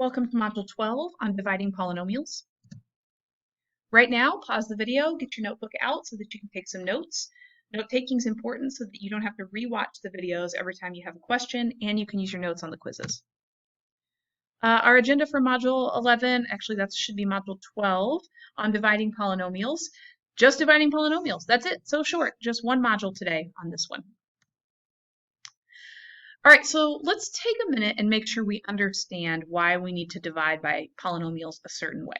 Welcome to Module 12 on dividing polynomials. Right now, pause the video, get your notebook out so that you can take some notes. Note-taking is important so that you don't have to re-watch the videos every time you have a question, and you can use your notes on the quizzes. Our agenda for Module 11, actually that should be Module 12, on dividing polynomials. Just dividing polynomials, that's it, so short, just one module today on this one. All right, so let's take a minute and make sure we understand why we need to divide by polynomials a certain way.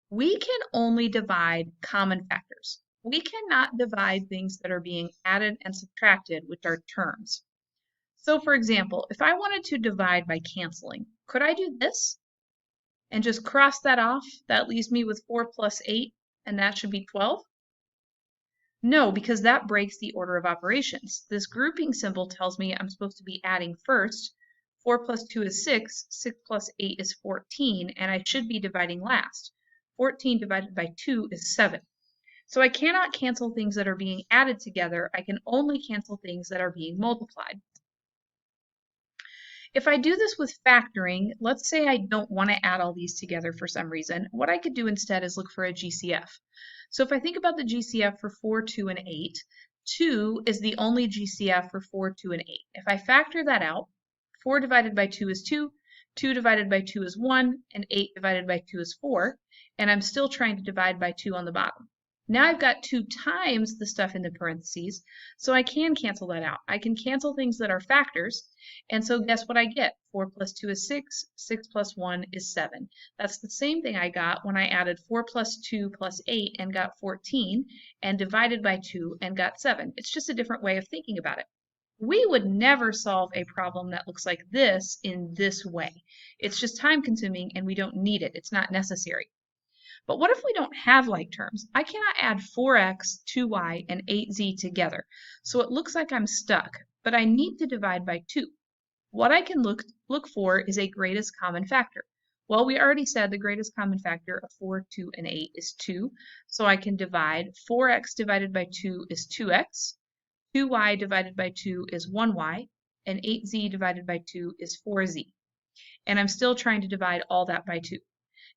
We can only divide common factors. We cannot divide things that are being added and subtracted, which are terms. So for example, if I wanted to divide by canceling, could I do this and just cross that off? That leaves me with 4 plus 8, and that should be 12. No, because that breaks the order of operations. This grouping symbol tells me I'm supposed to be adding first. 4 plus 2 is 6, 6 plus 8 is 14, and I should be dividing last. 14 divided by 2 is 7. So I cannot cancel things that are being added together. I can only cancel things that are being multiplied. If I do this with factoring, let's say I don't want to add all these together for some reason, what I could do instead is look for a GCF. So if I think about the GCF for 4, 2, and 8, 2 is the only GCF for 4, 2, and 8. If I factor that out, 4 divided by 2 is 2, 2 divided by 2 is 1, and 8 divided by 2 is 4, and I'm still trying to divide by 2 on the bottom. Now I've got 2 times the stuff in the parentheses, so I can cancel that out. I can cancel things that are factors, and so guess what I get? 4 plus 2 is 6, 6 plus 1 is 7. That's the same thing I got when I added 4 plus 2 plus 8 and got 14, and divided by 2 and got 7. It's just a different way of thinking about it. We would never solve a problem that looks like this in this way. It's just time consuming and we don't need it. It's not necessary. But what if we don't have like terms? I cannot add 4x, 2y, and 8z together. So it looks like I'm stuck, but I need to divide by 2. What I can look for is a greatest common factor. Well, we already said the greatest common factor of 4, 2, and 8 is 2. So I can divide 4x divided by 2 is 2x, 2y divided by 2 is 1y, and 8z divided by 2 is 4z. And I'm still trying to divide all that by 2.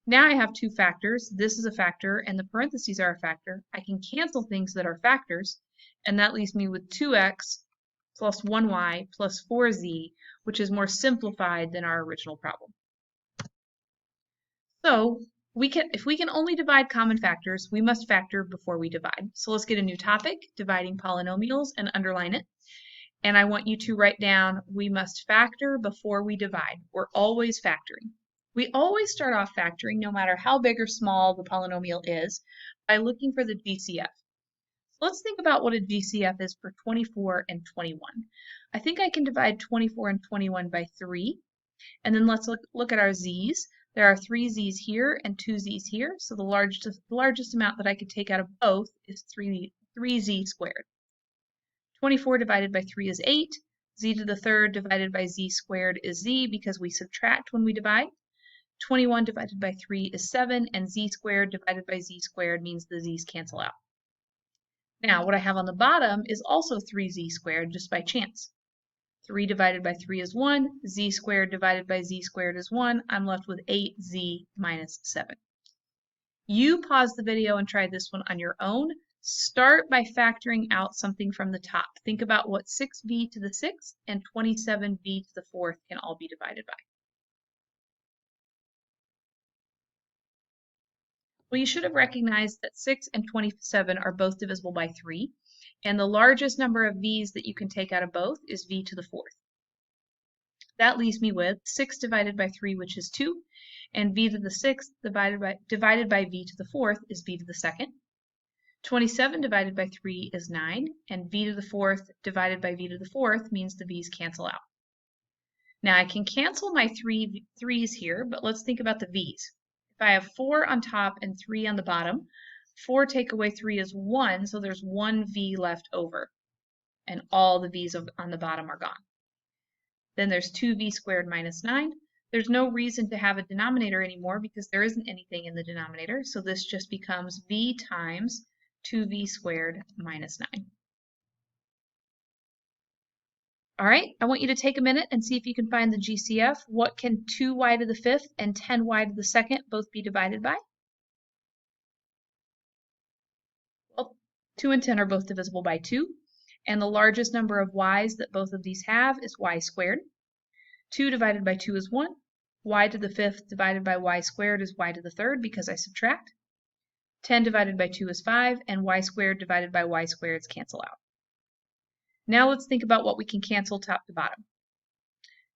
Now I have 2 factors. This is a factor, and the parentheses are a factor. I can cancel things that are factors, and that leaves me with 2x plus 1y plus 4z, which is more simplified than our original problem. So if we can only divide common factors, we must factor before we divide. So let's get a new topic, dividing polynomials, and underline it. And I want you to write down, we must factor before we divide. We're always factoring. We always start off factoring, no matter how big or small the polynomial is, by looking for the GCF. So let's think about what a GCF is for 24 and 21. I think I can divide 24 and 21 by 3. And then let's look at our z's. There are 3 z's here and 2 z's here. So the largest amount that I could take out of both is 3z squared. 24 divided by 3 is 8. Z to the third divided by z squared is z because we subtract when we divide. 21 divided by 3 is 7, and z squared divided by z squared means the z's cancel out. Now, what I have on the bottom is also 3z squared just by chance. 3 divided by 3 is 1, z squared divided by z squared is 1. I'm left with 8z minus 7. You pause the video and try this one on your own. Start by factoring out something from the top. Think about what 6b to the 6th and 27b to the 4th can all be divided by. Well, you should have recognized that 6 and 27 are both divisible by 3, and the largest number of v's that you can take out of both is v to the 4th. That leaves me with 6 divided by 3, which is 2, and v to the 6th divided by v to the 4th is v to the 2nd. 27 divided by 3 is 9, and v to the 4th divided by v to the 4th means the v's cancel out. Now I can cancel my 3's here, but let's think about the v's. If I have 4 on top and 3 on the bottom, 4 take away 3 is 1, so there's 1 v left over, and all the v's on the bottom are gone. Then there's 2v squared minus 9. There's no reason to have a denominator anymore because there isn't anything in the denominator, so this just becomes v times 2v squared minus 9. All right, I want you to take a minute and see if you can find the GCF. What can 2y to the 5th and 10y to the 2nd both be divided by? Well, 2 and 10 are both divisible by 2, and the largest number of y's that both of these have is y squared. 2 divided by 2 is 1. Y to the 5th divided by y squared is y to the 3rd because I subtract. 10 divided by 2 is 5, and y squared divided by y squareds cancel out. Now let's think about what we can cancel top to bottom.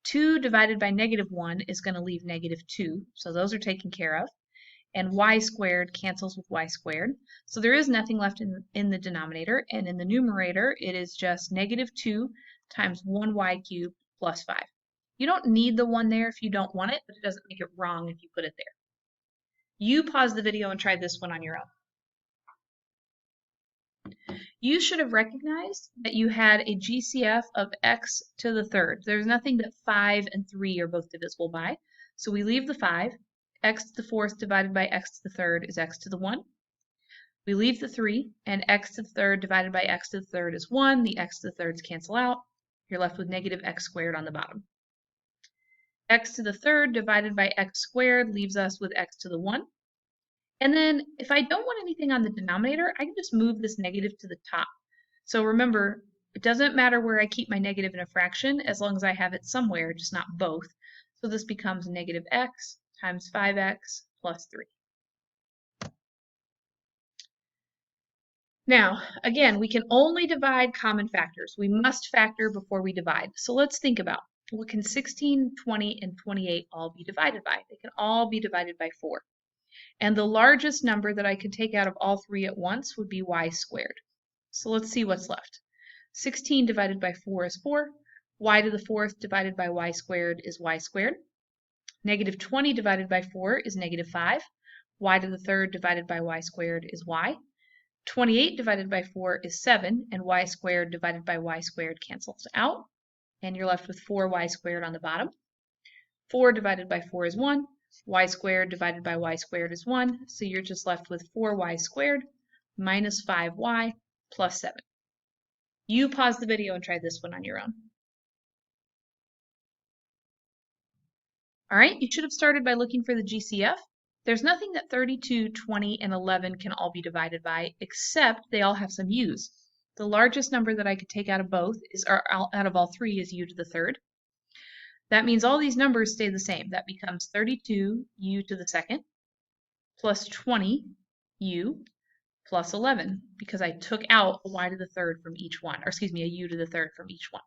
2 divided by -1 is going to leave -2, so those are taken care of. And y squared cancels with y squared. So there is nothing left in the denominator, and in the numerator it is just -2 times 1y cubed plus 5. You don't need the 1 there if you don't want it, but it doesn't make it wrong if you put it there. You pause the video and try this one on your own. You should have recognized that you had a GCF of x to the 3rd. There's nothing that 5 and 3 are both divisible by, so we leave the 5. X to the 4th divided by x to the 3rd is x to the 1. We leave the 3, and x to the 3rd divided by x to the 3rd is 1. The x to the 3rds cancel out. You're left with -x squared on the bottom. X to the 3rd divided by x squared leaves us with x to the 1. And then if I don't want anything on the denominator, I can just move this negative to the top. So remember, it doesn't matter where I keep my negative in a fraction as long as I have it somewhere, just not both. So this becomes -x times 5x plus 3. Now, again, we can only divide common factors. We must factor before we divide. So let's think about what can 16, 20, and 28 all be divided by? They can all be divided by 4. And the largest number that I could take out of all 3 at once would be y squared. So let's see what's left. 16 divided by 4 is 4. Y to the 4th divided by y squared is y squared. -20 divided by 4 is -5. Y to the 3rd divided by y squared is y. 28 divided by 4 is 7, and y squared divided by y squared cancels out, and you're left with 4y squared on the bottom. 4 divided by 4 is 1. Y squared divided by y squared is 1, so you're just left with 4y squared minus 5y plus 7. You pause the video and try this one on your own. All right, you should have started by looking for the GCF. There's nothing that 32, 20, and 11 can all be divided by, except they all have some u's. The largest number that I could take out of both out of all 3 is u to the 3rd. That means all these numbers stay the same. That becomes 32 u to the 2nd plus 20 u plus 11, because I took out a y to the 3rd from each one, or excuse me, a u to the 3rd from each one.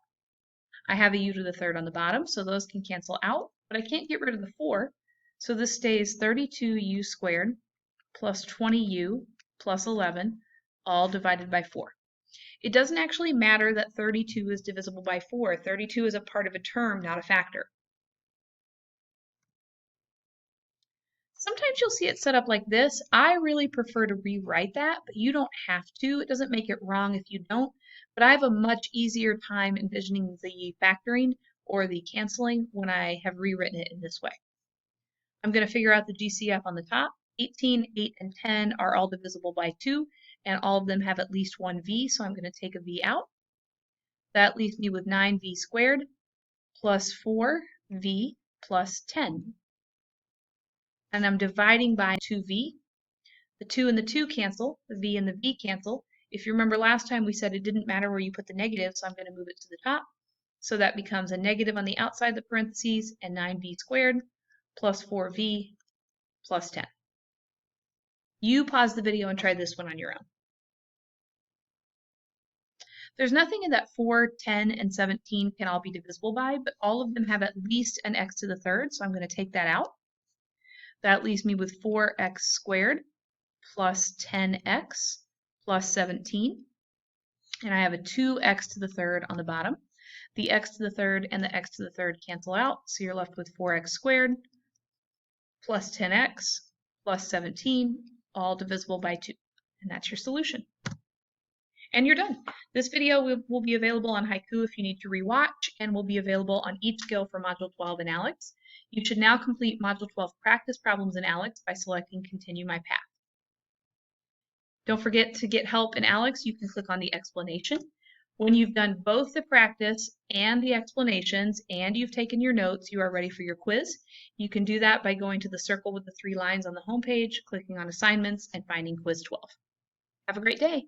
I have a u to the 3rd on the bottom, so those can cancel out, but I can't get rid of the 4, so this stays 32u squared plus 20u plus 11, all divided by 4. It doesn't actually matter that 32 is divisible by 4. 32 is a part of a term, not a factor. Sometimes you'll see it set up like this. I really prefer to rewrite that, but you don't have to. It doesn't make it wrong if you don't, but I have a much easier time envisioning the factoring or the canceling when I have rewritten it in this way. I'm going to figure out the GCF on the top. 18, 8, and 10 are all divisible by 2, and all of them have at least one v, so I'm going to take a v out. That leaves me with 9v squared plus 4v plus 10. And I'm dividing by 2v. The 2 and the 2 cancel, the v and the v cancel. If you remember last time we said it didn't matter where you put the negative, so I'm going to move it to the top. So that becomes a negative on the outside of the parentheses and 9v squared plus 4v plus 10. You pause the video and try this one on your own. There's nothing in that 4, 10, and 17 can all be divisible by, but all of them have at least an x to the 3rd, so I'm going to take that out. That leaves me with 4x squared plus 10x plus 17. And I have a 2x to the 3rd on the bottom. The x to the 3rd and the x to the 3rd cancel out, so you're left with 4x squared plus 10x plus 17, all divisible by 2. And that's your solution. And you're done. This video will be available on Haiku if you need to rewatch, and will be available on each skill for Module 12 in ALEKS. You should now complete Module 12 practice problems in ALEKS by selecting Continue My Path. Don't forget to get help in ALEKS. You can click on the explanation. When you've done both the practice and the explanations and you've taken your notes, you are ready for your quiz. You can do that by going to the circle with the 3 lines on the homepage, clicking on assignments, and finding quiz 12. Have a great day.